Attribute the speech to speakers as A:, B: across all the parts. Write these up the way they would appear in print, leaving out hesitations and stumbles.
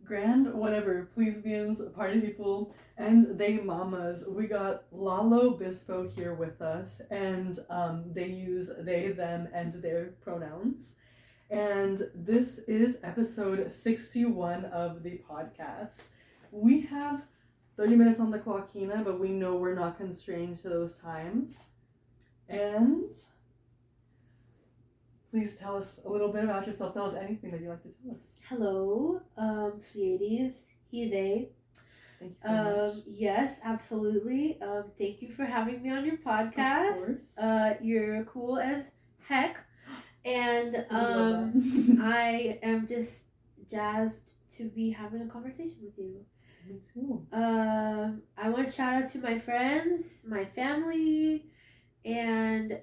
A: grand whatever plebeians, party people, and they mamas. We got Lalo Bispo here with us, and they use they, them, and their pronouns. And this is episode 61 of the podcast. We have 30 minutes on the clock, Hina, but we know we're not constrained to those times. And please tell us a little bit about yourself. Tell us anything that you'd like to tell us.
B: Hello, Pleiades, he, they.
A: Thank you so much.
B: Yes, absolutely. Thank you for having me on your podcast.
A: Of course.
B: You're cool as heck. And I am just jazzed to be having a conversation with you.
A: Me too.
B: I want to shout out to my friends, my family, and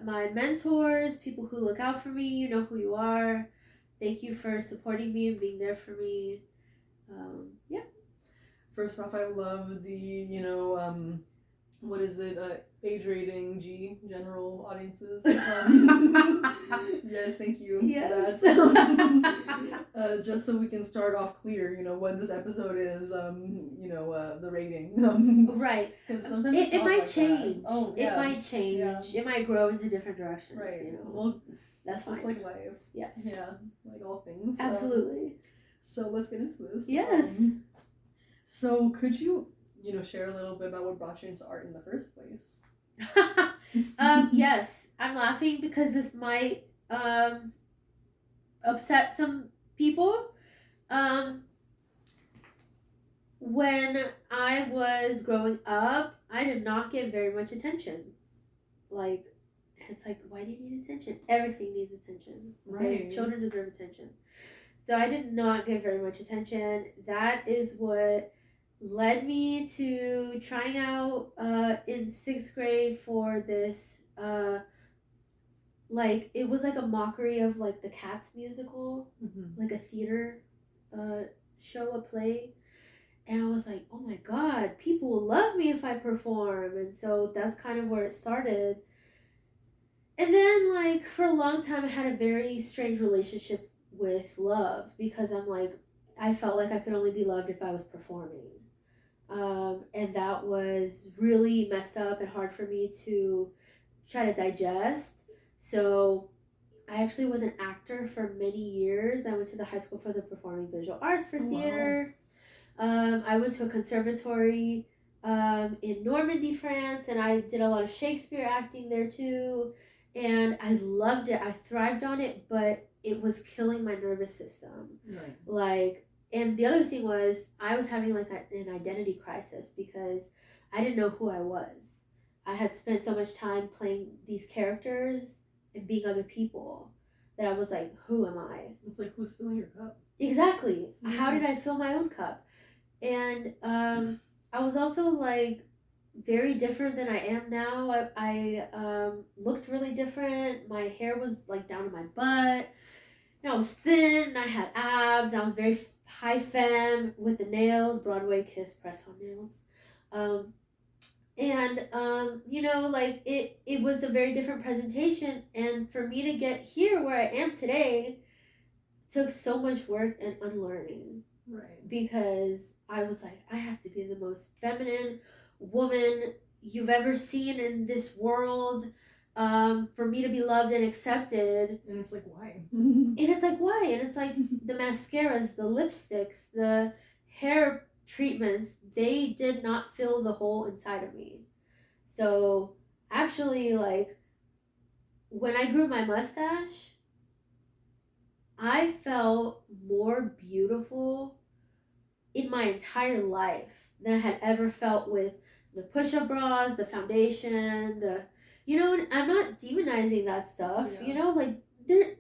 B: my mentors, people who look out for me. You know who you are. Thank you for supporting me and being there for me. Yeah.
A: First off, I love the, what is it? Age rating G, general audiences. Yes, thank you
B: Yes.
A: for that. Just so we can start off clear, what this episode is, the rating.
B: Right.
A: Because sometimes
B: it might change.
A: Oh, yeah.
B: It might change.
A: Yeah.
B: It might grow into different directions.
A: Right. Well,
B: that's
A: just
B: fine.
A: like life.
B: Yes.
A: Yeah, like all things.
B: Absolutely.
A: So let's get into this.
B: Yes.
A: So could you, share a little bit about what brought you into art in the first place?
B: Yes, I'm laughing because this might upset some people. When I was growing up, I did not get very much attention. It's like, why do you need attention? Everything needs attention. Okay?
A: Right.
B: Children deserve attention. So I did not get very much attention. That is what led me to trying out in 6th grade for this it was like a mockery of like the Cats musical, like a theater show, a play, and I was like, oh my god, people will love me if I perform. And so that's kind of where it started. And then for a long time I had a very strange relationship with love, because I felt like I could only be loved if I was performing. And that was really messed up and hard for me to try to digest. So I actually was an actor for many years. I went to the High School for the Performing Visual Arts for theater. Wow. I went to a conservatory in Normandy, France, and I did a lot of Shakespeare acting there too. And I loved it. I thrived on it, but it was killing my nervous system. Right. And the other thing was, I was having an identity crisis because I didn't know who I was. I had spent so much time playing these characters and being other people that I was like, who am I?
A: It's like, who's filling your cup?
B: Exactly. Mm-hmm. How did I fill my own cup? And I was also very different than I am now. I looked really different. My hair was down to my butt. And I was thin. I had abs. I was very high femme with the nails, Broadway kiss press on nails. It was a very different presentation. And for me to get here where I am today took so much work and unlearning.
A: Right.
B: Because I was like, I have to be the most feminine woman you've ever seen in this world. For me to be loved and accepted.
A: And it's like, why?
B: And it's like, why? And it's like the mascaras, the lipsticks, the hair treatments, they did not fill the hole inside of me. So actually, when I grew my mustache, I felt more beautiful in my entire life than I had ever felt with the push-up bras, the foundation, I'm not demonizing that stuff. Yeah.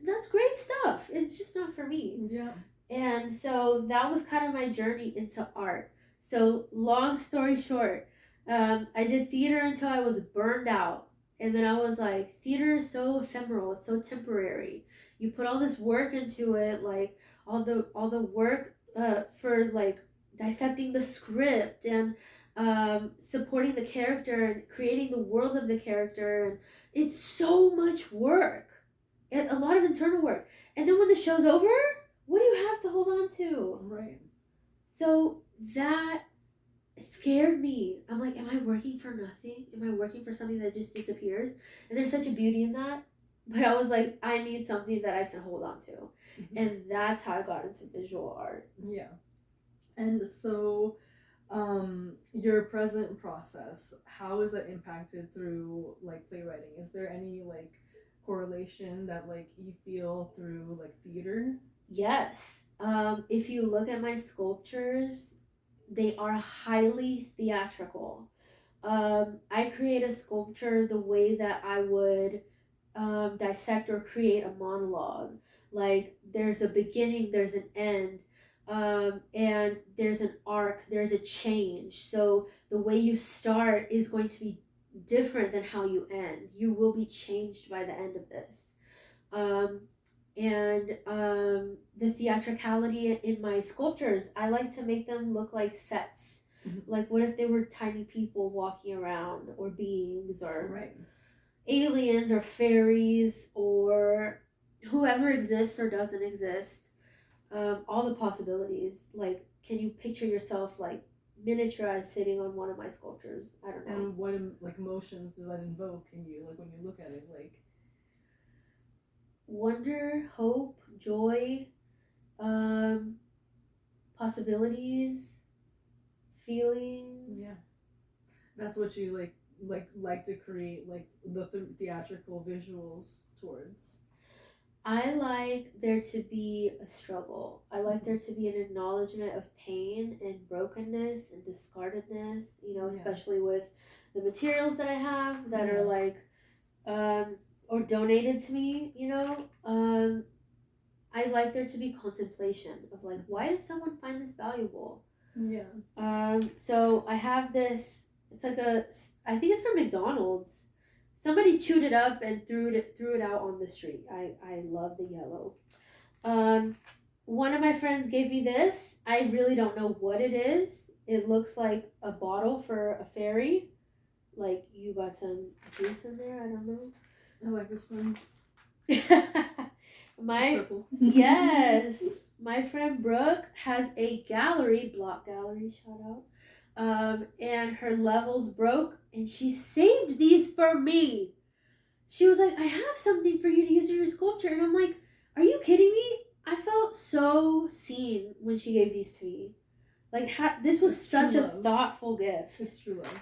B: That's great stuff. It's just not for me.
A: Yeah.
B: And so that was kind of my journey into art. So long story short, I did theater until I was burned out. And then I was like, theater is so ephemeral. It's so temporary. You put all this work into it, all the work for dissecting the script and supporting the character and creating the world of the character, and it's so much work and a lot of internal work. And then when the show's over, what do you have to hold on to?
A: Right.
B: So that scared me. I'm like, am I working for nothing? Am I working for something that just disappears? And there's such a beauty in that. But I was like, I need something that I can hold on to. Mm-hmm. And that's how I got into visual art.
A: Yeah. And so your present process, how is that impacted through like playwriting? Is there any like correlation that like you feel through like theater?
B: Yes. If you look at my sculptures, they are highly theatrical. I create a sculpture the way that I would dissect or create a monologue. Like there's a beginning, there's an end, and there's an arc, there's a change. So the way you start is going to be different than how you end. You will be changed by the end of this. The theatricality in my sculptures, I like to make them look like sets. Mm-hmm. Like, what if they were tiny people walking around, or beings, or
A: right.
B: aliens, or fairies, or whoever exists or doesn't exist. All the possibilities. Like, can you picture yourself like miniaturized sitting on one of my sculptures? I don't know.
A: And what like emotions does that invoke in you? Like when you look at it, like
B: wonder, hope, joy, possibilities, feelings.
A: Yeah, that's what you like to create, like the theatrical visuals towards.
B: I like there to be a struggle. I like there to be an acknowledgement of pain and brokenness and discardedness, you know, especially with the materials that I have that are like or donated to me, you know. I like there to be contemplation of like, why did someone find this valuable?
A: Yeah.
B: So I have this, it's like I think it's from McDonald's. Somebody chewed it up and threw it out on the street. I love the yellow. One of my friends gave me this. I really don't know what it is. It looks like a bottle for a fairy. Like you got some juice in there. I don't know.
A: I like this one.
B: Yes, my friend Brooke has a gallery, block gallery, shout out. And her levels broke, and she saved these for me. She was like, I have something for you to use in your sculpture. And I'm like, are you kidding me? I felt so seen when she gave these to me. Like, this was such a thoughtful gift.
A: It's true love.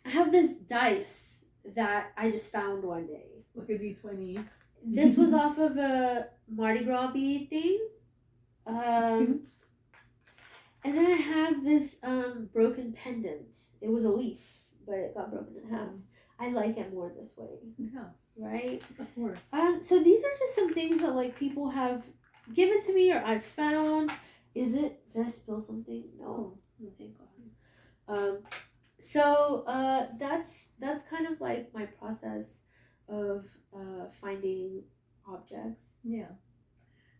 B: I have this dice that I just found one day.
A: Like a D20.
B: This was off of a Mardi Gras bead thing.
A: Cute.
B: And then I have this broken pendant. It was a leaf, but it got broken in half. I like it more this way.
A: Yeah.
B: Right?
A: Of course.
B: So these are just some things that like people have given to me or I've found. Did I spill something? No. Thank God. So that's kind of like my process of finding objects.
A: Yeah.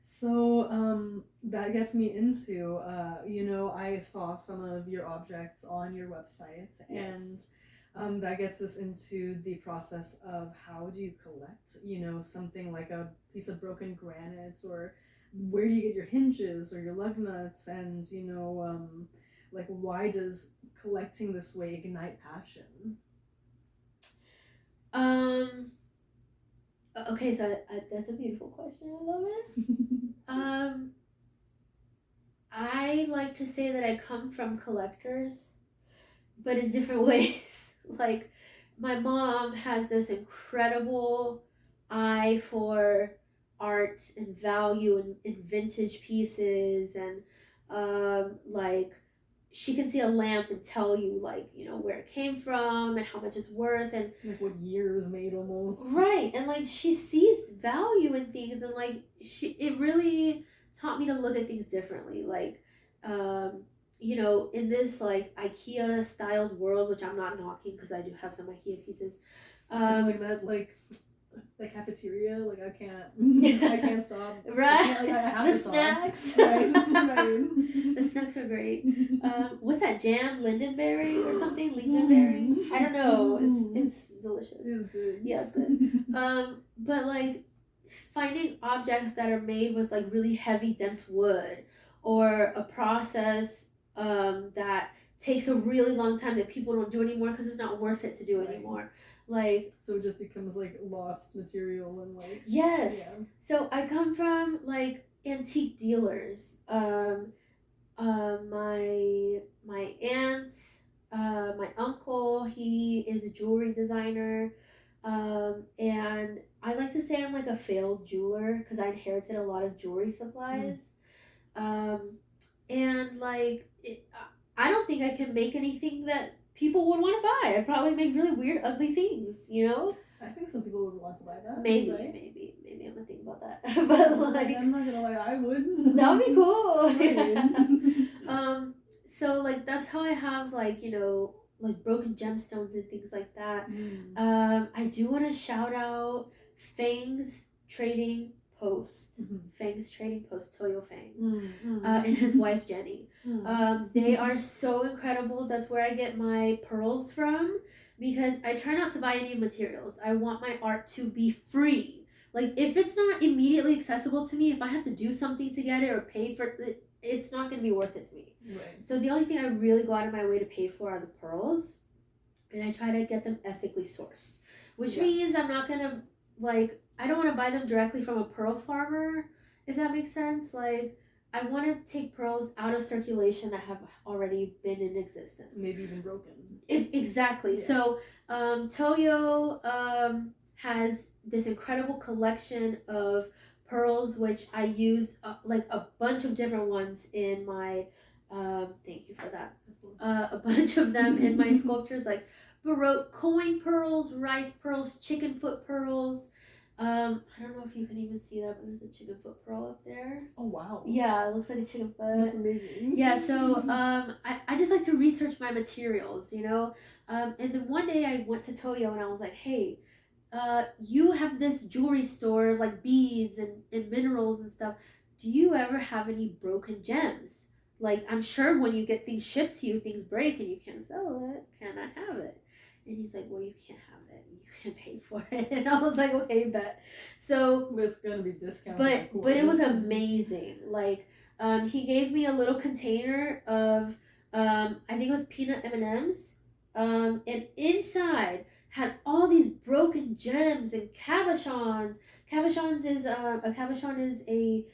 A: So that gets me into I saw some of your objects on your website. Yes. And that gets us into the process of how do you collect something like a piece of broken granite, or where do you get your hinges or your lug nuts, and like why does collecting this way ignite passion?
B: Okay, so that's a beautiful question. I love it. I like to say that I come from collectors, but in different ways. Like, my mom has this incredible eye for art and value and vintage pieces, and like, she can see a lamp and tell you, like, where it came from and how much it's worth, and
A: like what year it was made almost.
B: Right. And like, she sees value in things, and like it really taught me to look at things differently. Like, in this like IKEA styled world, which I'm not knocking because I do have some IKEA pieces.
A: Like that, like cafeteria, like I can't stop.
B: Right.
A: I have
B: the
A: to
B: snacks.
A: Stop. Right.
B: The snacks are great. What's that jam? Lindenberry or something? Lingonberry? I don't know. It's delicious.
A: It's good.
B: Yeah, it's good. But like finding objects that are made with like really heavy, dense wood, or a process that takes a really long time that people don't do anymore because it's not worth it to do anymore. Like,
A: so it just becomes like lost material and like,
B: yes.
A: yeah.
B: So I come from like antique dealers. My aunt, my uncle, he is a jewelry designer. And I like to say I'm like a failed jeweler because I inherited a lot of jewelry supplies. And like I don't think I can make anything that people would want to buy. I'd probably make really weird, ugly things, you know?
A: I think some people would want to buy that.
B: Maybe,
A: right?
B: maybe I'm gonna think about that. But like,
A: I'm not gonna lie, I would.
B: That'd be cool.
A: Right.
B: So like that's how I have like, you know, like broken gemstones and things like that. I do want to shout out Fang's Trading Post. Fang's Trading Post, Toyo Fang. And his wife Jenny. They are so incredible. That's where I get my pearls from because I try not to buy any materials. I want my art to be free. Like, if it's not immediately accessible to me, if I have to do something to get it or pay for it, it's not going to be worth it to me.
A: Right.
B: So the only thing I really go out of my way to pay for are the pearls. And I try to get them ethically sourced. Which means I'm not going to, like, I don't want to buy them directly from a pearl farmer, if that makes sense. Like, I want to take pearls out of circulation that have already been in existence.
A: Maybe even broken.
B: Exactly. Yeah. So Toyo has this incredible collection of pearls, which I use like a bunch of different ones in my thank you for that, a bunch of them in my sculptures, like Baroque coin pearls, rice pearls, chicken foot pearls. I don't know if you can even see that, but there's a chicken foot pearl up there.
A: Oh wow.
B: Yeah, it looks like a chicken foot.
A: That's amazing.
B: Yeah, so I just like to research my materials, you know. And then one day I went to Toyo and I was like, hey, you have this jewelry store of like beads and minerals and stuff. Do you ever have any broken gems? Like, I'm sure when you get things shipped to you, things break and you can't sell it. Can I have it? And he's like, well, you can't have it. You can pay for it. And I was like, okay, bet. So
A: it's gonna be discounted.
B: But it was amazing. Like, he gave me a little container of I think it was peanut M&Ms. And inside had all these broken gems and cabochons. Cabochons is a cabochon is a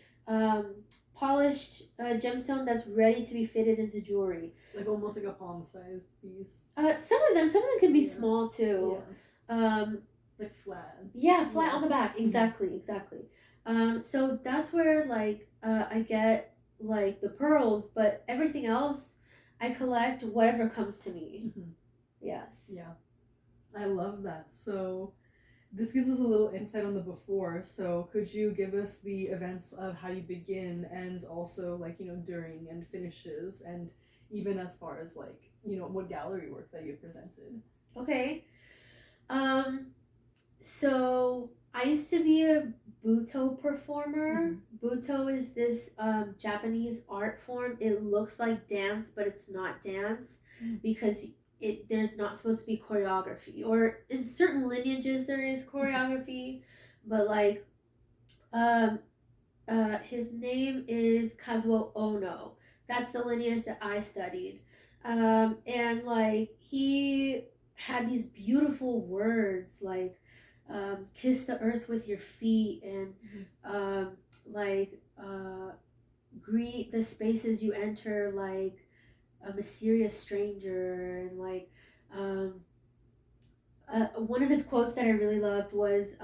B: polished gemstone that's ready to be fitted into jewelry.
A: Like almost like a palm-sized piece.
B: Some of them can be small too.
A: Yeah. Like flat.
B: Yeah, flat on the back. Exactly. So that's where like I get like the pearls, but everything else I collect whatever comes to me. Yes.
A: Yeah. I love that. So this gives us a little insight on the before. So could you give us the events of how you begin and also like, you know, during and finishes and even as far as like, you know, what gallery work that you've presented?
B: Okay. So I used to be a Buto performer. Buto is this Japanese art form. It looks like dance, but it's not dance because there's not supposed to be choreography, or in certain lineages there is choreography, but like his name is Kazuo Ono. That's the lineage that I studied. And like he had these beautiful words like kiss the earth with your feet and greet the spaces you enter like a mysterious stranger, and like one of his quotes that I really loved was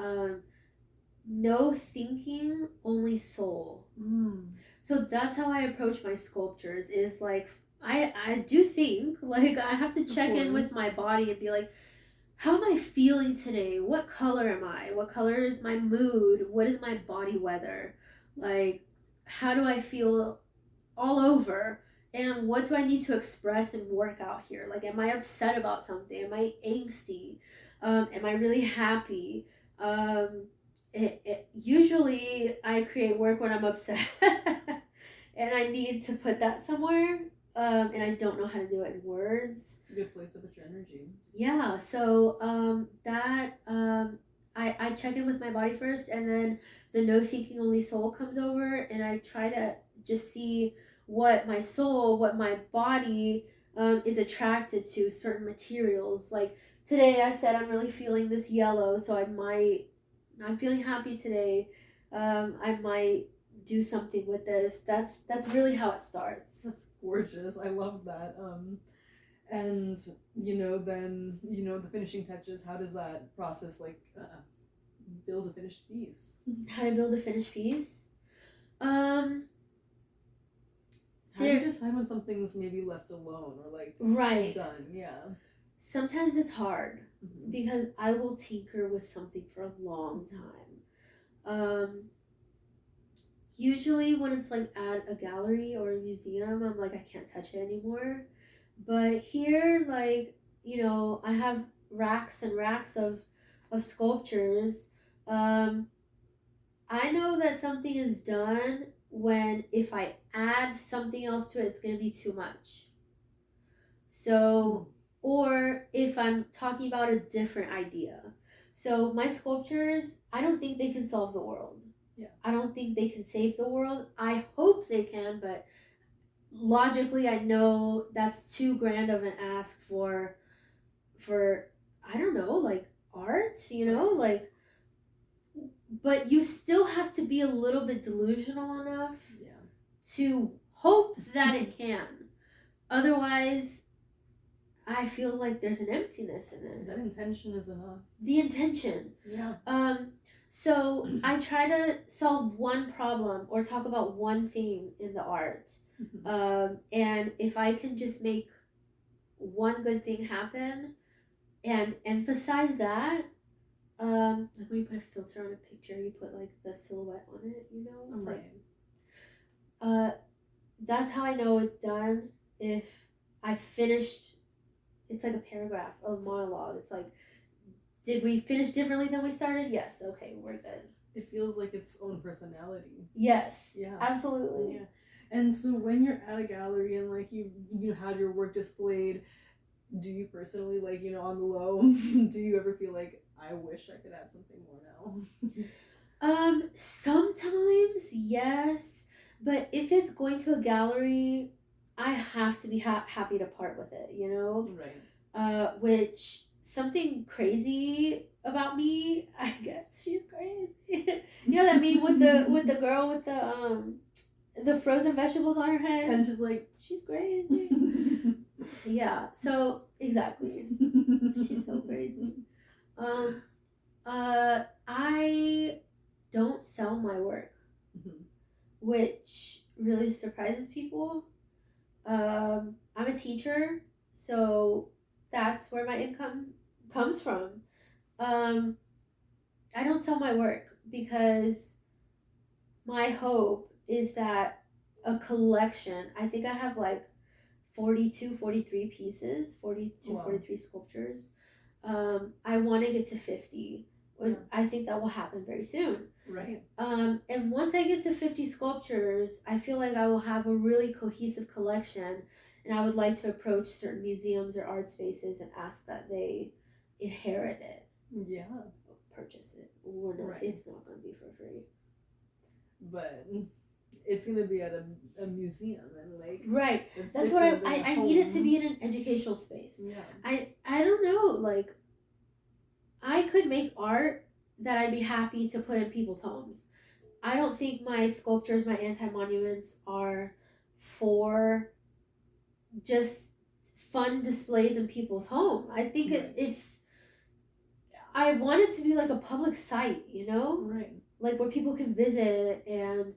B: no thinking, only soul. So that's how I approach my sculptures, is like I do think, like I have to check in with my body and be like, how am I feeling today? What color am I? What color is my mood? What is my body weather? Like, how do I feel all over? And what do I need to express and work out here? Like, am I upset about something? Am I angsty? Am I really happy? Usually I create work when I'm upset and I need to put that somewhere. And I don't know how to do it in words.
A: It's a good place to put your energy.
B: Yeah, so I check in with my body first, and then the no thinking only soul comes over, and I try to just see what my soul, what my body is attracted to, certain materials. Like today I said I'm really feeling this yellow, so I'm feeling happy today. I might do something with this. That's really how it starts.
A: That's gorgeous. I love that. And then the finishing touches. How does that process build a finished piece?
B: How to build a finished piece?
A: How do you decide when something's maybe left alone or
B: right.
A: done? Yeah.
B: Sometimes it's hard because I will tinker with something for a long time. Usually when it's like at a gallery or a museum, I'm like, I can't touch it anymore. But here, I have racks and racks of sculptures. I know that something is done when if I add something else to it, it's going to be too much. So, or if I'm talking about a different idea. So my sculptures, I don't think they can solve the world.
A: Yeah.
B: I don't think they can save the world. I hope they can, but logically I know that's too grand of an ask for I don't know, like art, but you still have to be a little bit delusional enough to hope that it can. Otherwise, I feel like there's an emptiness in it.
A: That intention is enough.
B: The intention.
A: Yeah.
B: So I try to solve one problem or talk about one thing in the art. And if I can just make one good thing happen and emphasize that, like when you put a filter on a picture, you put like the silhouette on it, It's
A: right.
B: That's how I know it's done. If I finished, it's like a paragraph, a monologue. It's like, did we finish differently than we started? Yes. Okay, we're good.
A: It feels like its own personality.
B: Yes.
A: Yeah.
B: Absolutely.
A: Yeah. And so when you're at a gallery and you had your work displayed, do you personally on the low, do you ever feel like I wish I could add something more
B: now? Sometimes yes, but if it's going to a gallery, I have to be happy to part with it,
A: Right.
B: Which something crazy about me, I guess she's crazy. You know that meme with the girl with the frozen vegetables on her head,
A: and just like
B: she's crazy. Yeah, so exactly. She's so crazy. I don't sell my work, which really surprises people. I'm a teacher, so that's where my income comes from. I don't sell my work because my hope is that a collection, I think I have 42, 43 pieces, 42, wow. 43 sculptures. I want to get to 50. Yeah. I think that will happen very soon.
A: Right.
B: And once I get to 50 sculptures, I feel like I will have a really cohesive collection, and I would like to approach certain museums or art spaces and ask that they inherit it.
A: Yeah.
B: Purchase it. Or not, right. It's not going to be for free.
A: But it's going to be at a museum and
B: right. That's what I need it to be in an educational space.
A: Yeah.
B: I don't know, I could make art that I'd be happy to put in people's homes. I don't think my sculptures, my anti-monuments are for just fun displays in people's home. I think right. I want it to be like a public site,
A: Right.
B: Like where people can visit and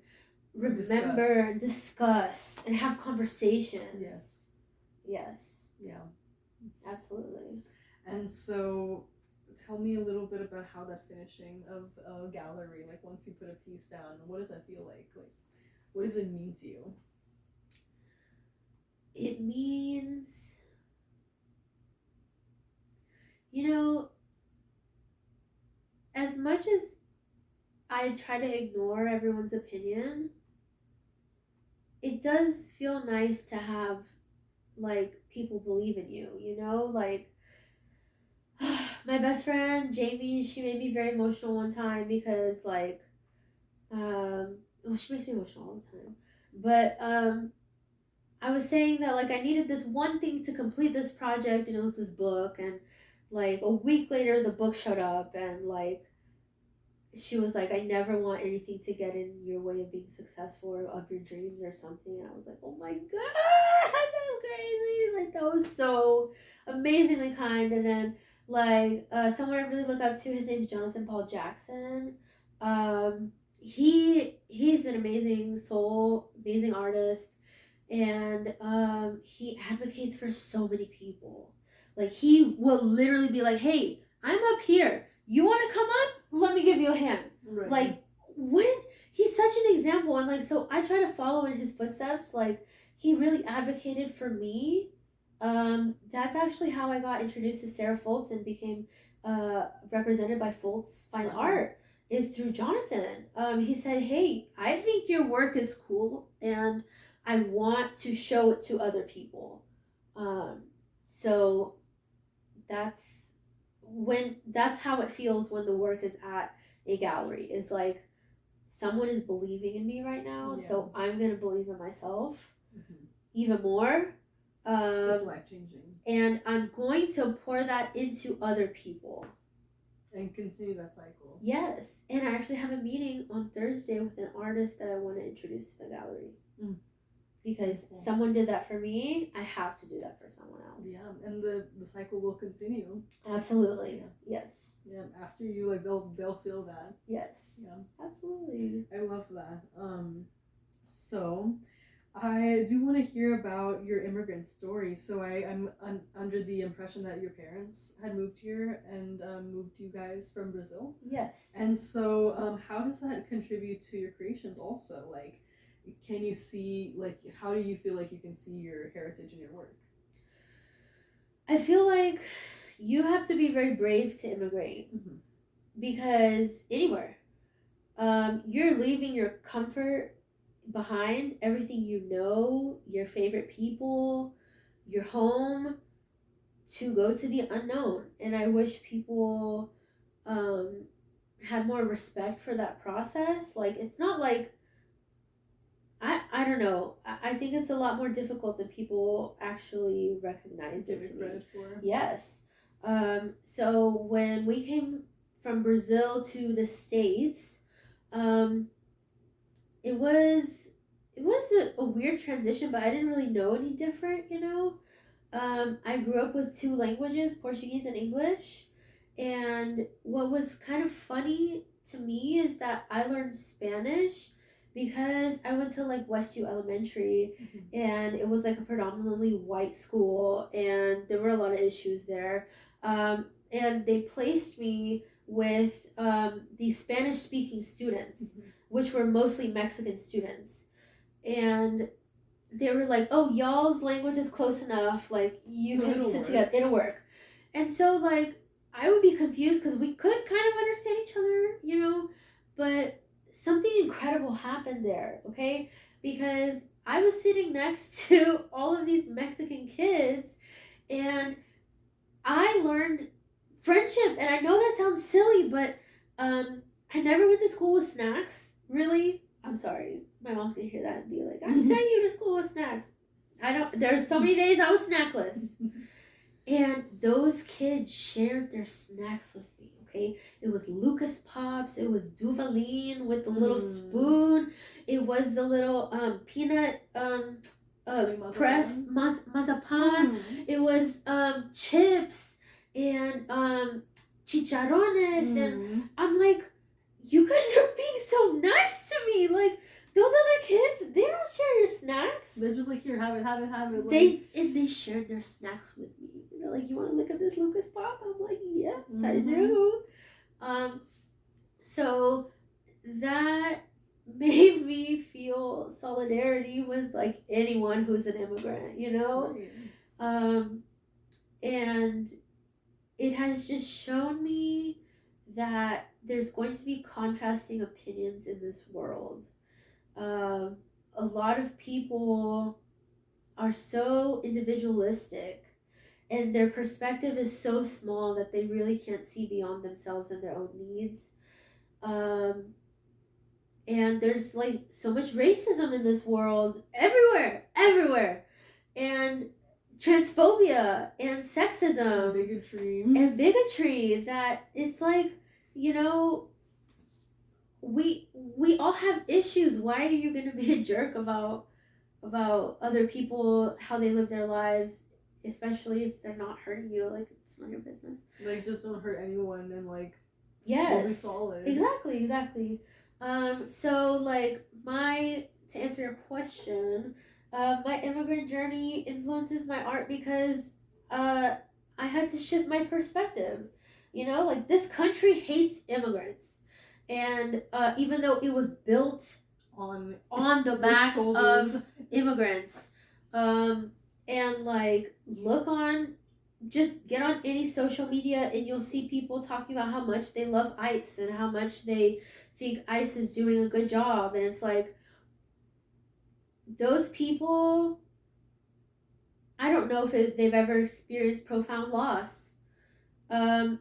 B: remember, discuss, and have conversations.
A: Yes.
B: Yes.
A: Yeah.
B: Absolutely.
A: And so tell me a little bit about how that finishing of a gallery, once you put a piece down, what does that feel like? What does it mean to you?
B: It means, as much as I try to ignore everyone's opinion, it does feel nice to have people believe in you, my best friend Jamie, she made me very emotional one time because she makes me emotional all the time, but I was saying that like I needed this one thing to complete this project, and it was this book, and like a week later the book showed up, and like she was like, I never want anything to get in your way of being successful or of your dreams or something. And I was like, oh my god, that's crazy. Like, that was so amazingly kind. And then, like, someone I really look up to, his name's Jonathan Paul Jackson. He's an amazing soul, amazing artist, and he advocates for so many people. Like, he will literally be like, hey, I'm up here. You want to come up? Let me give you a hand.
A: Right.
B: Like, what? He's such an example. And, like, so I try to follow in his footsteps. Like, he really advocated for me. That's actually how I got introduced to Sarah Foltz and became represented by Foltz Fine Art, is through Jonathan. He said, hey, I think your work is cool, and I want to show it to other people. So that's how it feels when the work is at a gallery. Is like someone is believing in me right now, so I'm gonna believe in myself even more.
A: It's life-changing.
B: And I'm going to pour that into other people.
A: And continue that cycle.
B: Yes. And I actually have a meeting on Thursday with an artist that I want to introduce to the gallery. Because someone did that for me, I have to do that for someone else.
A: Yeah, and the cycle will continue.
B: Absolutely.
A: Yeah.
B: Yes.
A: Yeah, after you, like, they'll feel that.
B: Yes.
A: Yeah.
B: Absolutely.
A: I love that. So I do want to hear about your immigrant story. So I'm under the impression that your parents had moved here and moved you guys from Brazil.
B: Yes.
A: And so how does that contribute to your creations also? Like, can you see, like, how do you feel like you can see your heritage in your work?
B: I feel like you have to be very brave to immigrate. Because anywhere, you're leaving your comfort behind, everything you know, your favorite people, your home, to go to the unknown. And I wish people had more respect for that process. Like, it's not like, I don't know. I think it's a lot more difficult than people actually recognize it to be. Yes. So when we came from Brazil to the States, it was a weird transition, but I didn't really know any different, you know. I grew up with two languages, Portuguese and English, and what was kind of funny to me is that I learned Spanish because I went to like Westview Elementary, and it was like a predominantly white school, and there were a lot of issues there, and they placed me with these Spanish speaking students, which were mostly Mexican students, and they were like, oh, y'all's language is close enough, like you can sit together, it'll work. And so like I would be confused because we could kind of understand each other, you know, but something incredible happened there, okay? Because I was sitting next to all of these Mexican kids, and I learned friendship. And I know that sounds silly, but I never went to school with snacks, really. I'm sorry, my mom's gonna hear that and be like, I sent you to school with snacks. There's so many days I was snackless. And those kids shared their snacks with me, okay? It was Lucas Pops, it was Duvalin with the little spoon, it was the little peanut pressed mazapan, it was chips and chicharrones, and I'm like, you guys are being so nice to me. Like, those other kids, they don't share your snacks.
A: They're just like, here, have it. Like,
B: they shared their snacks with me. They're like, you want to look at this Lucas Pop? I'm like, yes, I do. So that made me feel solidarity with like anyone who's an immigrant, you know? Right. And it has just shown me that there's going to be contrasting opinions in this world. A lot of people are so individualistic, and their perspective is so small that they really can't see beyond themselves and their own needs. And there's like so much racism in this world, everywhere. and transphobia and sexism and bigotry that it's like, you know, we all have issues. Why are you going to be a jerk about other people, how they live their lives, especially if they're not hurting you? Like, it's not your business.
A: Like, just don't hurt anyone and like,
B: yes,
A: be solid.
B: Exactly. So like, to answer your question, my immigrant journey influences my art because I had to shift my perspective. You know, like, this country hates immigrants, and even though it was built on the backs of immigrants, and like, just get on any social media and you'll see people talking about how much they love ICE and how much they think ICE is doing a good job, and it's like, those people, I don't know if they've ever experienced profound loss,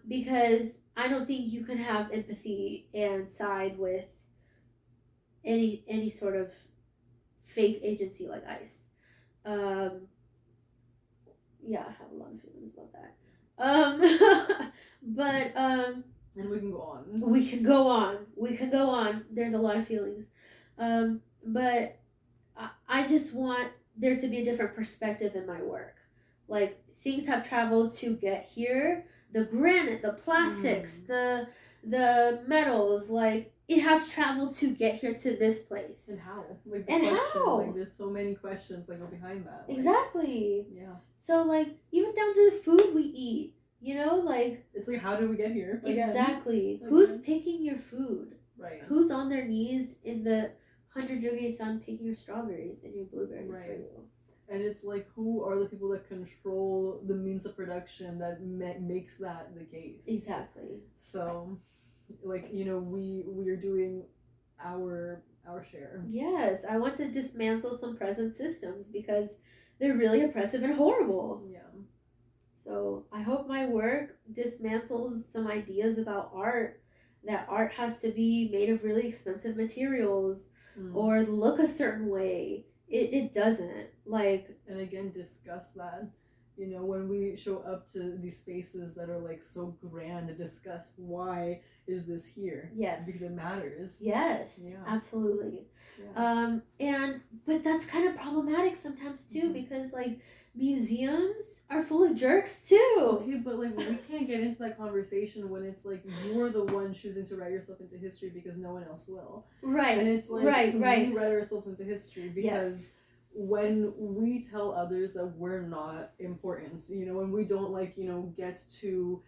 B: because I don't think you can have empathy and side with any sort of fake agency like ICE. Yeah, I have a lot of feelings about that. But
A: and we can go on.
B: We can go on. There's a lot of feelings. But I just want there to be a different perspective in my work. Like, things have traveled to get here. The granite, the plastics, the metals, like, it has traveled to get here to this place.
A: And how? Like, how? Like, there's so many questions that go behind that. Like,
B: exactly.
A: Yeah.
B: So, like, even down to the food we eat, you know, like,
A: it's like, how did we get here?
B: Exactly. Like, who's picking your food?
A: Right.
B: Who's on their knees in the 100-degree sun picking your strawberries and your blueberries for you?
A: And it's like, who are the people that control the means of production that makes that the case? Exactly. So, like, you know, we are doing our share.
B: Yes, I want to dismantle some present systems because they're really oppressive and horrible. Yeah. So I hope my work dismantles some ideas about art, that art has to be made of really expensive materials or look a certain way. It doesn't. Like,
A: and again, discuss that. You know, when we show up to these spaces that are like so grand, to discuss why is this here?
B: Yes.
A: Because it matters.
B: Yes. Yeah. Absolutely. Yeah. But that's kind of problematic sometimes too, because like, museums are full of jerks too.
A: Okay, but like, we can't get into that conversation when it's like, you're the one choosing to write yourself into history because no one else will.
B: Right.
A: And it's like, we write ourselves into history because when we tell others that we're not important, you know, when we don't, like, you know, get to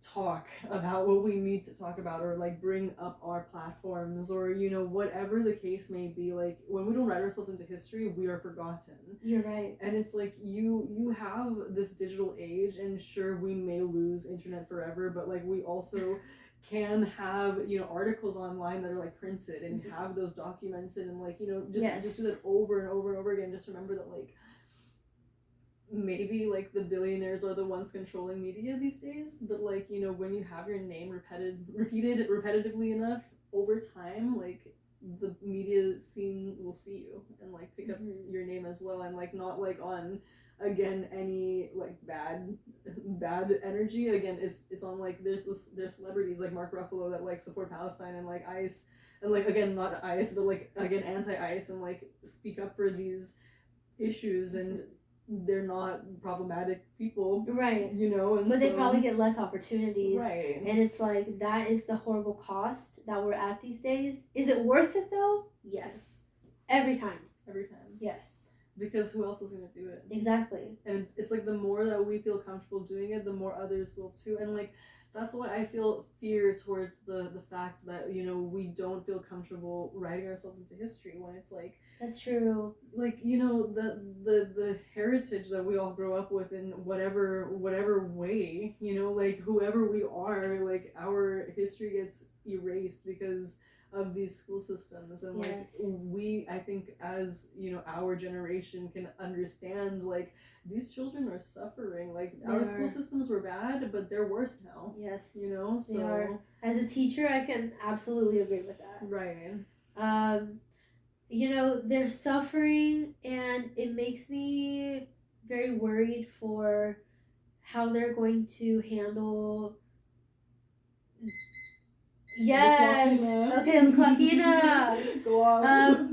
A: talk about what we need to talk about, or like bring up our platforms, or, you know, whatever the case may be, like, when we don't write ourselves into history, we are forgotten.
B: You're right.
A: And it's like, you have this digital age, and sure, we may lose internet forever, but like, we also can have, you know, articles online that are like printed and have those documented, and like, you know, just do that over and over and over again. Just remember that, like, maybe like the billionaires are the ones controlling media these days, but like, you know, when you have your name repeated repetitively enough over time, like, the media scene will see you and like pick up your name as well, and like, not like on, again, any like bad energy. Again, it's on like, there's celebrities like Mark Ruffalo that like support Palestine, and like ICE, and like, again, not ICE, but like, again, anti-ICE, and like speak up for these issues, and they're not problematic people, right? You know, and
B: but they probably get less opportunities,
A: right?
B: And it's like, that is the horrible cost that we're at these days. Is it worth it though? Yes. Every time. Yes.
A: Because who else is going to do it?
B: Exactly.
A: And it's like, the more that we feel comfortable doing it, the more others will too. And like, that's why I feel fear towards the fact that, you know, we don't feel comfortable writing ourselves into history, when it's like,
B: that's true.
A: Like, you know, the heritage that we all grow up with, in whatever way, you know, like, whoever we are, like, our history gets erased because of these school systems. And like, we, I think, as, you know, our generation can understand, like, these children are suffering. Like, our school systems were bad, but they're worse now. Yes. You know, so.
B: They are. As a teacher, I can absolutely agree with that.
A: Right.
B: You know, they're suffering, and it makes me very worried for how they're going to handle. Yes. Okay, Claquina.
A: Go off.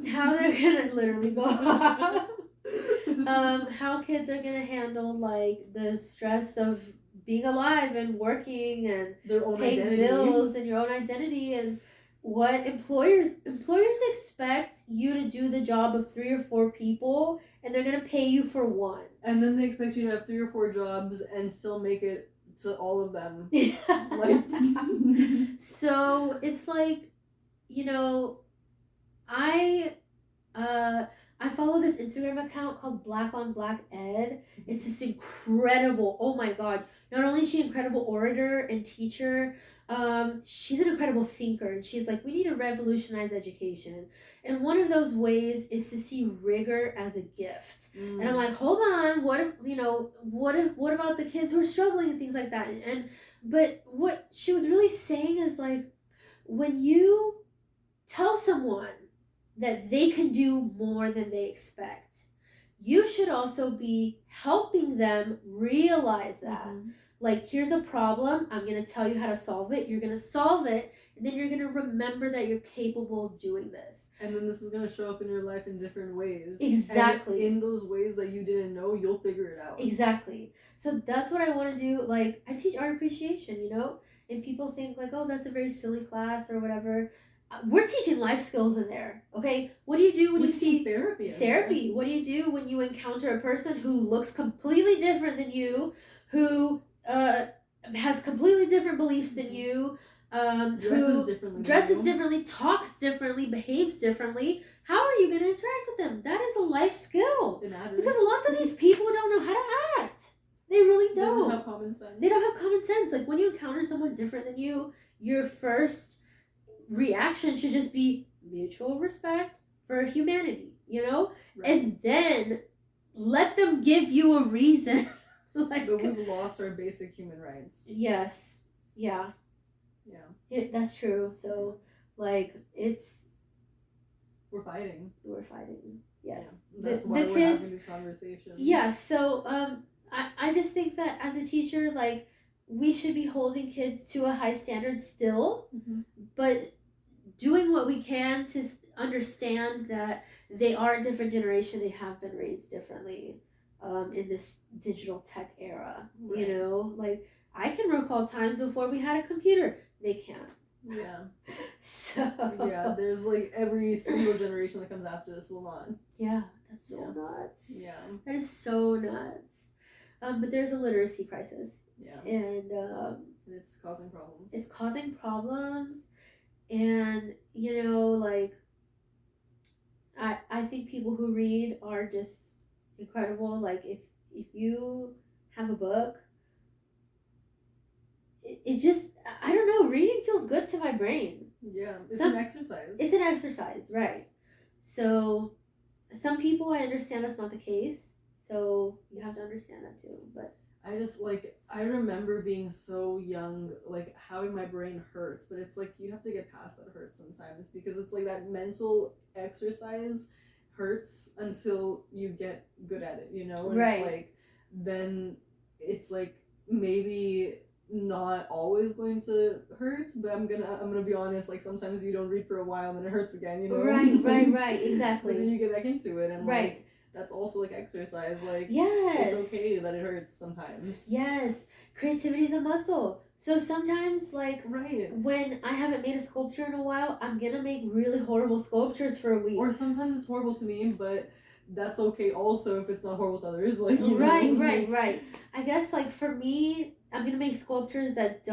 B: How they're gonna literally go off. How kids are gonna handle like the stress of being alive and working and
A: their own
B: paying
A: identity.
B: bills and your own identity, and what employers expect you to do the job of 3 or 4 people, and they're gonna pay you for one.
A: And then they expect you to have 3 or 4 jobs and still make it to all of them. Like,
B: so it's like, you know, I follow this Instagram account called Black on Black Ed. It's this incredible, oh my god, not only is she an incredible orator and teacher, she's an incredible thinker, and she's like, we need to revolutionize education. And one of those ways is to see rigor as a gift. And I'm like, hold on, what about the kids who are struggling and things like that? But what she was really saying is like, when you tell someone that they can do more than they expect, you should also be helping them realize that. Like, here's a problem, I'm going to tell you how to solve it, you're going to solve it, and then you're going to remember that you're capable of doing this.
A: And then this is going to show up in your life in different ways.
B: Exactly.
A: And in those ways that you didn't know, you'll figure it out.
B: Exactly. So that's what I want to do. Like, I teach art appreciation, you know? And people think like, oh, that's a very silly class or whatever. We're teaching life skills in there, okay? What do you do when you see therapy? What do you do when you encounter a person who looks completely different than you, who has completely different beliefs than you, dresses differently, talks differently, behaves differently? How are you going to interact with them? That is a life skill.
A: It matters.
B: Because lots of these people don't know how to act. They really don't.
A: They don't have common sense.
B: They don't have common sense. Like, when you encounter someone different than you, your first reaction should just be mutual respect for humanity, you know? Right. And then let them give you a reason.
A: Like, but we've lost our basic human rights.
B: Yes. Yeah. That's true. So, like, we're fighting. Yes.
A: That's why we're having these conversations.
B: Yeah. So I just think that as a teacher, like, we should be holding kids to a high standard still, but doing what we can to understand that they are a different generation. They have been raised differently in this digital tech era. Right. You know, like, I can recall times before we had a computer. They can't.
A: Yeah.
B: So.
A: Yeah, there's like every single generation that comes after this will not.
B: Yeah, that's so nuts.
A: Yeah.
B: That is so nuts. But there's a literacy crisis.
A: Yeah.
B: And
A: it's causing problems.
B: And, you know, like, I think people who read are just incredible. Like, if you have a book, it just, I don't know, reading feels good to my brain.
A: Yeah, it's an exercise.
B: It's an exercise, right. So some people, I understand that's not the case. So you have to understand that too. But
A: I just, like, I remember being so young, like, having my brain hurts, but it's like you have to get past that hurt sometimes, because it's like that mental exercise hurts until you get good at it, you know? And
B: right.
A: It's like, then it's like maybe not always going to hurt, but I'm gonna be honest, like, sometimes you don't read for a while and then it hurts again, you know?
B: Right, exactly.
A: But then you get back into it, and
B: right.
A: Like, that's also like exercise. Like,
B: yes,
A: it's okay that it hurts sometimes.
B: Yes, creativity is a muscle. So sometimes, like,
A: right,
B: when I haven't made a sculpture in a while, I'm gonna make really horrible sculptures for a week.
A: Or sometimes it's horrible to me, but that's okay also if it's not horrible to others. Like, you
B: right,
A: know?
B: right. I guess, like, for me, I'm gonna make sculptures that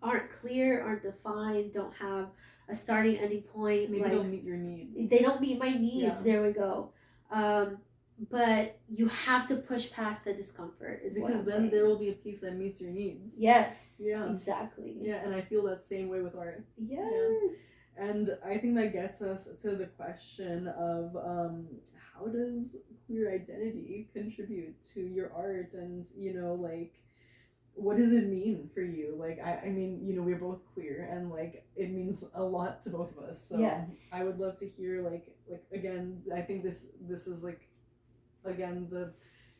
B: aren't clear, aren't defined, don't have a starting ending point.
A: Maybe
B: like,
A: don't meet your needs.
B: They don't meet my needs.
A: Yeah.
B: There we go. But you have to push past the discomfort,
A: because then saying. There will be a piece that meets your needs.
B: Yes.
A: Yeah.
B: Exactly.
A: Yeah, and I feel that same way with art.
B: Yes.
A: Yeah. And I think that gets us to the question of how does queer identity contribute to your art, and, you know, like, what does it mean for you? Like, I mean, you know, we're both queer, and, like, it means a lot to both of us. So
B: yes.
A: I would love to hear, like again, I think this is, like, again,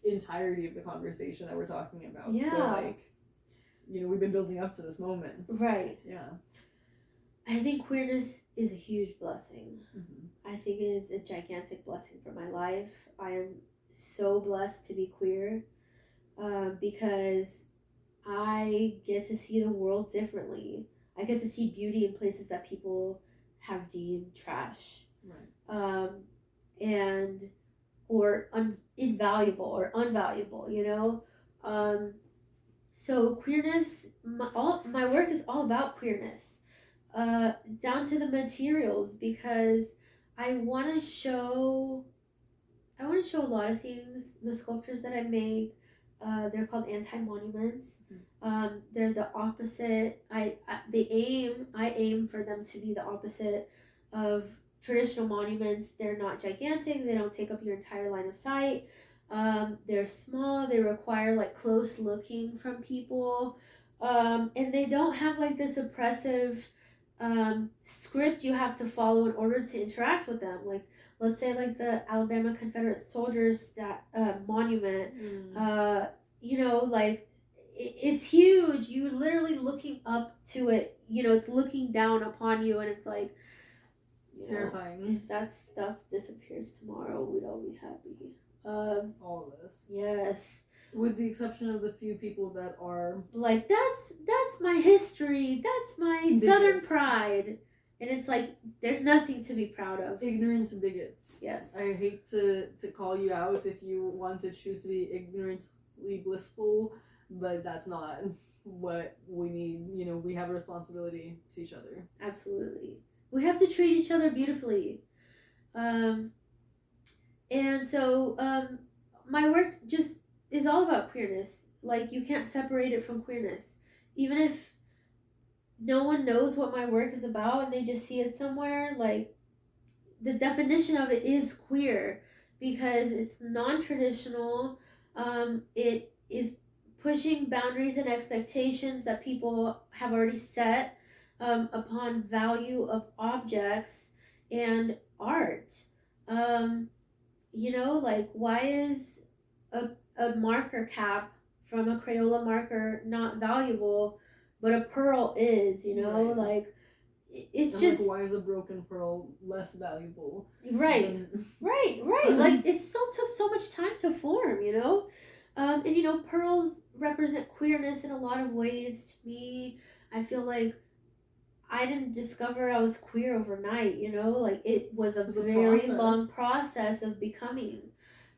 A: entirety of the conversation that we're talking about.
B: Yeah.
A: So like, you know, we've been building up to this moment.
B: Right.
A: Yeah.
B: I think queerness is a huge blessing.
A: Mm-hmm.
B: I think it is a gigantic blessing for my life. I am so blessed to be queer because I get to see the world differently. I get to see beauty in places that people have deemed trash.
A: Right.
B: And or invaluable or unvaluable, you know. So queerness, my work is all about queerness, down to the materials, because I want to show a lot of things. The sculptures that I make, they're called anti-monuments. They're the opposite. I aim for them to be the opposite of traditional monuments. They're not gigantic. They don't take up your entire line of sight. They're small. They require like close looking from people, and they don't have like this oppressive script you have to follow in order to interact with them. Like, let's say like the Alabama Confederate Soldiers monument. You know, like it's huge. You're literally looking up to it. You know, it's looking down upon you, and it's like,
A: terrifying.
B: If that stuff disappears tomorrow, we'd all be happy.
A: All of this.
B: Yes.
A: With the exception of the few people that are
B: like, that's my history. That's my
A: bigots.
B: Southern pride. And it's like, there's nothing to be proud of.
A: Ignorant bigots.
B: Yes.
A: I hate to call you out if you want to choose to be ignorantly blissful, but that's not what we need. You know, we have a responsibility to each other.
B: Absolutely. We have to treat each other beautifully. And so my work just is all about queerness. Like, you can't separate it from queerness. Even if no one knows what my work is about and they just see it somewhere, like, the definition of it is queer because it's non-traditional. It is pushing boundaries and expectations that people have already set upon value of objects and art. You know, like, why is a marker cap from a Crayola marker not valuable, but a pearl is, you know?
A: Right.
B: Like, it's
A: and
B: just...
A: like, why is a broken pearl less valuable?
B: Right. Like, it still took so much time to form, you know? And, you know, pearls represent queerness in a lot of ways to me. I feel like I didn't discover I was queer overnight, you know? Like, it was a very long process of becoming.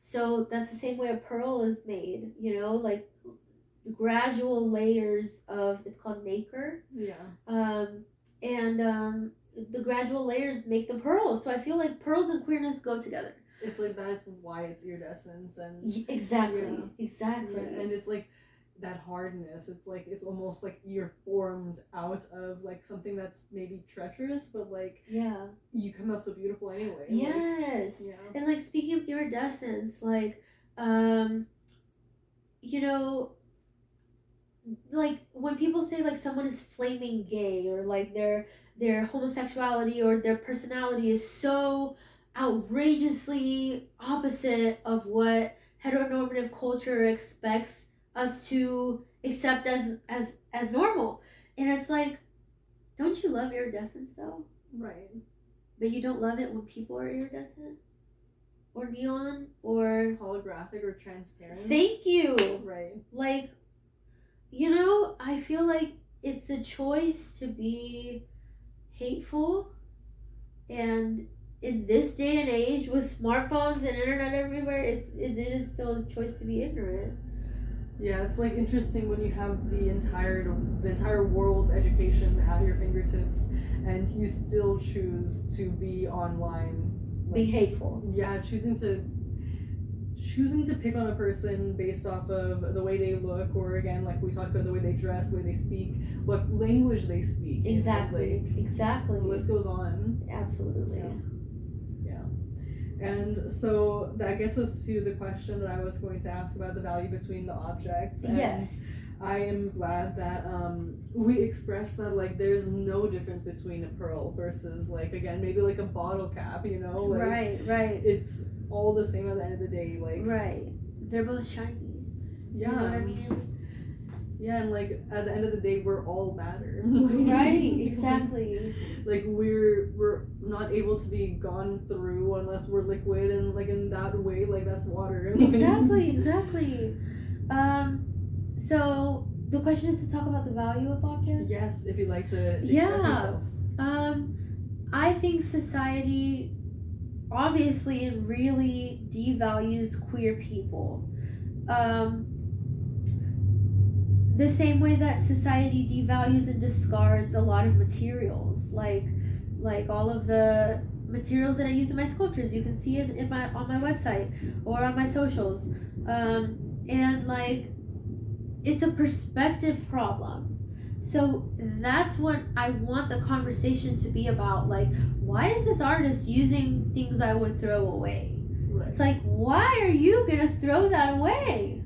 B: So that's the same way a pearl is made, you know? Like, gradual layers of, it's called nacre.
A: Yeah.
B: And the gradual layers make the pearls. So I feel like pearls and queerness go together.
A: It's like, that's why it's iridescence. And
B: exactly.
A: Yeah, and it's like that hardness. It's like, it's almost like you're formed out of like something that's maybe treacherous, but like,
B: yeah,
A: you come out so beautiful anyway.
B: Yes.
A: Like, yeah.
B: And like, speaking of iridescence, like, you know, like, when people say like someone is flaming gay, or like their homosexuality or their personality is so outrageously opposite of what heteronormative culture expects us to accept as normal, and it's like, don't you love iridescence though?
A: Right.
B: But you don't love it when people are iridescent or neon or
A: holographic or transparent.
B: Thank you.
A: Right.
B: Like, you know, I feel like it's a choice to be hateful, and in this day and age with smartphones and internet everywhere, it is still a choice to be ignorant.
A: Yeah, it's like interesting when you have the entire world's education at your fingertips, and you still choose to be online, like,
B: being hateful.
A: Yeah, choosing to pick on a person based off of the way they look, or again, like we talked about, the way they dress, the way they speak, what language they speak.
B: Exactly.
A: You know, like,
B: exactly.
A: The list goes on.
B: Absolutely.
A: Yeah. And so that gets us to the question that I was going to ask about the value between the objects. And
B: yes.
A: I am glad that we expressed that, like, there's no difference between a pearl versus, like, again, maybe like a bottle cap, you know? Like,
B: right.
A: It's all the same at the end of the day. Like,
B: right. they're both shiny.
A: Yeah.
B: You know what I mean?
A: Yeah, and like at the end of the day, we're all matter.
B: Right, exactly.
A: Like we're not able to be gone through unless we're liquid, and like in that way, like that's water.
B: Exactly. So the question is to talk about the value of objects.
A: Yes, if you'd like to express yourself.
B: I think society obviously it really devalues queer people. The same way that society devalues and discards a lot of materials, like all of the materials that I use in my sculptures. You can see it on my website or on my socials, and like it's a perspective problem. So that's what I want the conversation to be about. Like, why is this artist using things I would throw away? Right. It's like, why are you gonna throw that away?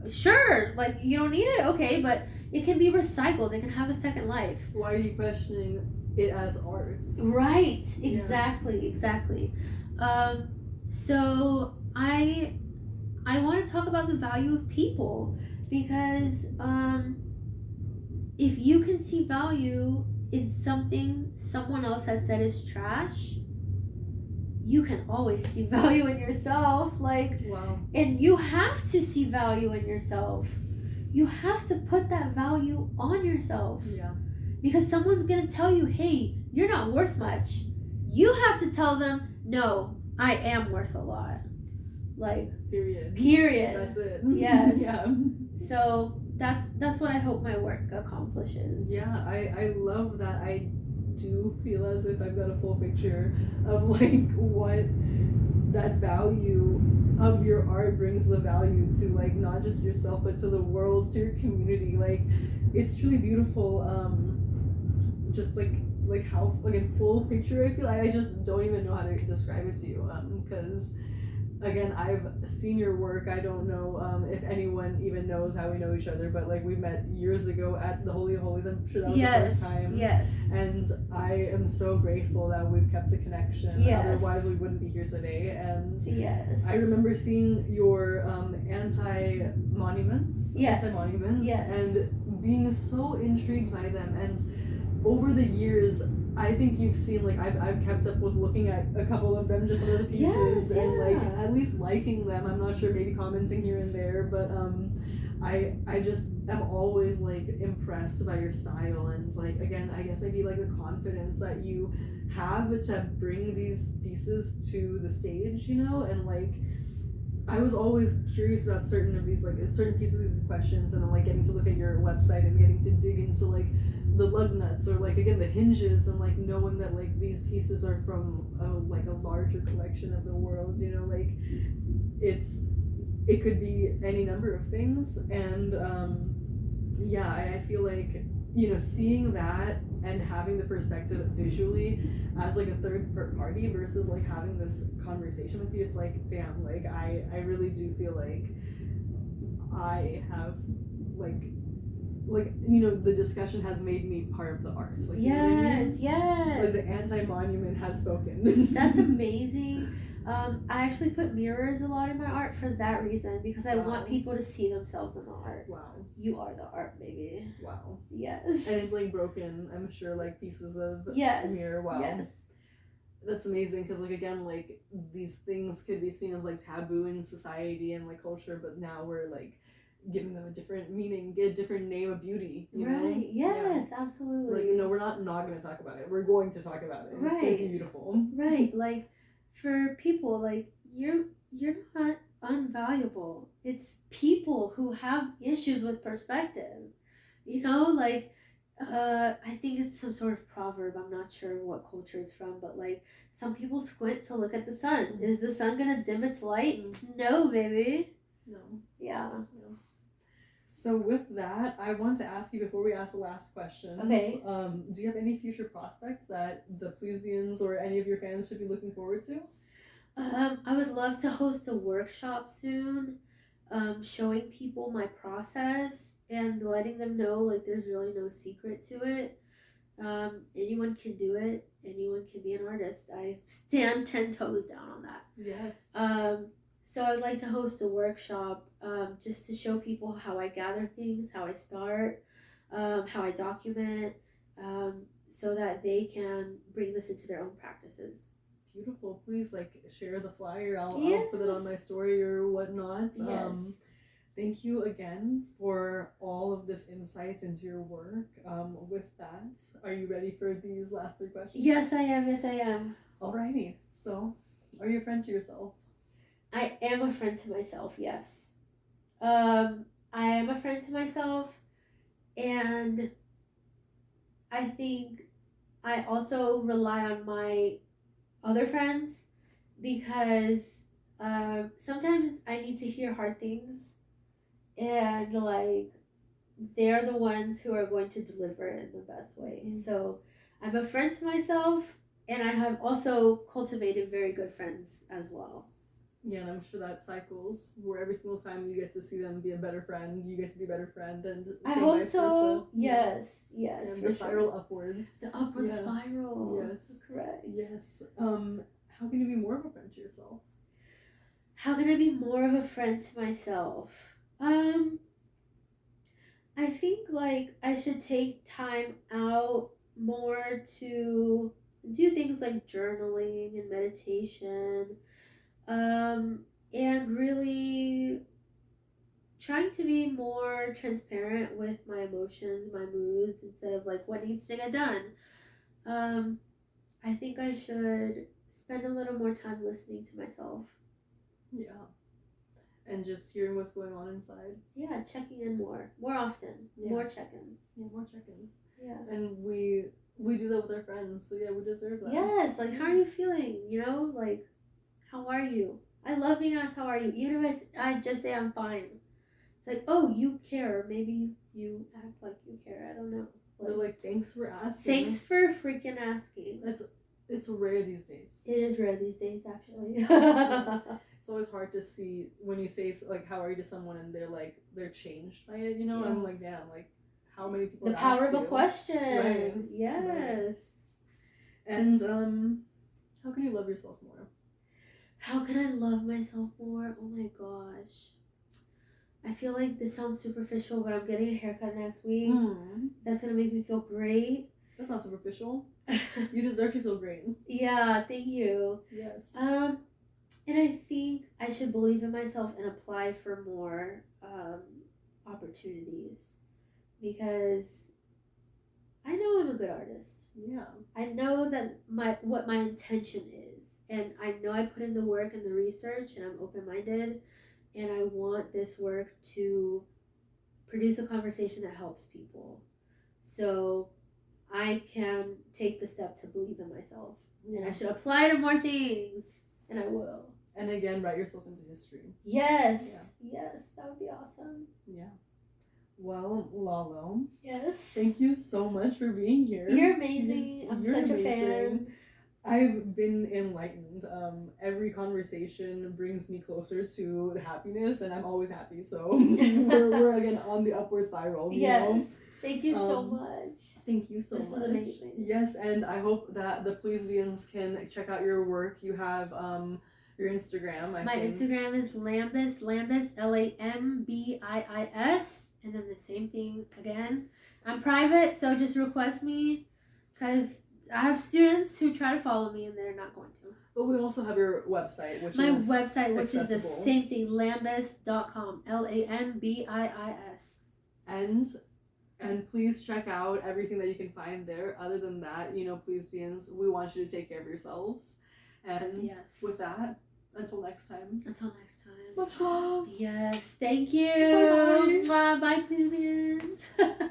B: Sure, like you don't need it, okay, but it can be recycled. It can have a second life.
A: Why are you questioning it as art?
B: Right, exactly. So I want to talk about the value of people, because if you can see value in something someone else has said is trash, you can always see value in yourself. Like,
A: wow.
B: And you have to see value in yourself. You have to put that value on yourself.
A: Yeah.
B: Because someone's gonna tell you, hey, you're not worth much. You have to tell them, no, I am worth a lot. Like, period.
A: That's it.
B: Yes.
A: Yeah.
B: So that's what I hope my work accomplishes.
A: Yeah, I love that. I do feel as if I've got a full picture of like what that value of your art brings, the value to like not just yourself but to the world, to your community. Like it's truly beautiful. Just like how like a full picture I feel. I just don't even know how to describe it to you, because again, I've seen your work. I don't know if anyone even knows how we know each other, but like we met years ago at the Holy of Holies. I'm sure that was the first time.
B: Yes.
A: And I am so grateful that we've kept a connection.
B: Yes.
A: Otherwise, we wouldn't be here today. And
B: yes.
A: I remember seeing your anti-monuments.
B: Yes.
A: Anti-monuments.
B: Yes.
A: And being so intrigued by them. And over the years, I think you've seen, like, I've kept up with looking at a couple of them, just some of the pieces, and like at least liking them. I'm not sure, maybe commenting here and there, but I just am always like impressed by your style, and like again, I guess maybe like the confidence that you have to bring these pieces to the stage, you know, and like I was always curious about certain pieces of these questions, and then like getting to look at your website and getting to dig into like the lug nuts, or like again the hinges, and like knowing that like these pieces are from a larger collection of the world, you know, like it could be any number of things. And I feel like, you know, seeing that and having the perspective visually as like a third party versus like having this conversation with you, it's like, damn, like I really do feel like I have like you know, the discussion has made me part of the art. Like,
B: yes,
A: you know what I mean?
B: Yes.
A: Like the anti-monument has spoken.
B: That's amazing. I actually put mirrors a lot in my art for that reason, because I want people to see themselves in the art.
A: Wow.
B: You are the art, baby.
A: Wow.
B: Yes.
A: And it's like broken, I'm sure, like pieces of mirror. Wow.
B: Yes.
A: That's amazing, because like again, like these things could be seen as like taboo in society and like culture, but now we're like giving them a different meaning, a different name of beauty, you know?
B: Right. Yes, absolutely.
A: Like, no, we're not going to talk about it. We're going to talk about it.
B: Right.
A: It's going to be beautiful.
B: Right. Like, for people, like, you're not unvaluable. It's people who have issues with perspective. You know, like, I think it's some sort of proverb. I'm not sure what culture it's from, but like, some people squint to look at the sun. Is the sun gonna dim its light? No, baby.
A: No.
B: Yeah.
A: So with that, I want to ask you, before we ask the last question,
B: okay,
A: do you have any future prospects that the Pleiades or any of your fans should be looking forward to?
B: I would love to host a workshop soon, showing people my process and letting them know like there's really no secret to it. Anyone can do it. Anyone can be an artist. I stand 10 toes down on that.
A: Yes.
B: So I'd like to host a workshop just to show people how I gather things, how I start, how I document, so that they can bring this into their own practices.
A: Beautiful. Please share the flyer. I'll put it on my
B: Yes.
A: story or whatnot.
B: Yes.
A: Thank you again for all of this insights into your work. With that, are you ready for these last 3 questions?
B: Yes, I am. Yes, I am.
A: Alrighty. So, are you a friend to yourself?
B: I am a friend to myself, yes. I am a friend to myself, and I think I also rely on my other friends because sometimes I need to hear hard things, and they're the ones who are going to deliver it in the best way.
A: Mm-hmm.
B: So I'm a friend to myself, and I have also cultivated very good friends as well.
A: Yeah, and I'm sure that cycles where every single time you get to see them be a better friend, you get to be a better friend, and
B: I hope
A: vice
B: so.
A: versa.
B: Yes, yes.
A: And the spiral upwards.
B: The upward spiral.
A: Yes.
B: Correct.
A: Yes. How can you be more of a friend to yourself?
B: How can I be more of a friend to myself? I think I should take time out more to do things like journaling and meditation, and really trying to be more transparent with my emotions, my moods, instead of what needs to get done. I think I should spend a little more time listening to myself.
A: Yeah. And just hearing what's going on inside.
B: Yeah, checking in more often. Yeah. More check-ins.
A: Yeah, more check-ins.
B: Yeah.
A: And we do that with our friends, so yeah, we deserve that.
B: Yes, how are you feeling? How are you? I love being asked how are you, even if I just say I'm fine. It's oh, you care. Maybe you act like you care. I don't know.
A: But thanks for asking.
B: Thanks for freaking asking.
A: It's rare these days.
B: It is rare these days, actually.
A: It's always hard to see when you say how are you to someone and they're changed by it, Yeah. I'm damn, how many people
B: the power of a
A: you?
B: question. Right. Yes.
A: Right. And how can you love yourself more?
B: How can I love myself more? Oh my gosh. I feel like this sounds superficial, but I'm getting a haircut next week. That's gonna make me feel great.
A: That's not superficial. You deserve to feel great.
B: Yeah, thank you.
A: Yes.
B: And I think I should believe in myself and apply for more opportunities, because I know I'm a good artist.
A: Yeah.
B: I know that what my intention is, and I know I put in the work and the research, and I'm open-minded, and I want this work to produce a conversation that helps people. So I can take the step to believe in myself. Yeah. And I should apply to more things, and I will.
A: And again, write yourself into history.
B: Yes. Yeah. Yes, that would be awesome.
A: Yeah. Well, Lalo.
B: Yes.
A: Thank you so much for being here.
B: You're amazing. I'm such a fan.
A: I've been enlightened. Every conversation brings me closer to happiness, and I'm always happy. So we're again on the upward spiral.
B: Yes.
A: You know?
B: Thank you so much.
A: Thank you so much.
B: This was amazing.
A: Yes, and I hope that the Pleiades can check out your work. You have your Instagram.
B: My Instagram is Lambis, Lambis, LAMBIIS, and then the same thing again. I'm private, so just request me, because I have students who try to follow me and they're not going to.
A: But we also have your website, which
B: is the same thing, lambis.com, LAMBIIS.
A: And please check out everything that you can find there. Other than that, Pleiadians, we want you to take care of yourselves. And with that, until next time.
B: Much love. Yes, thank you.
A: Bye-bye.
B: Bye, Pleiadians.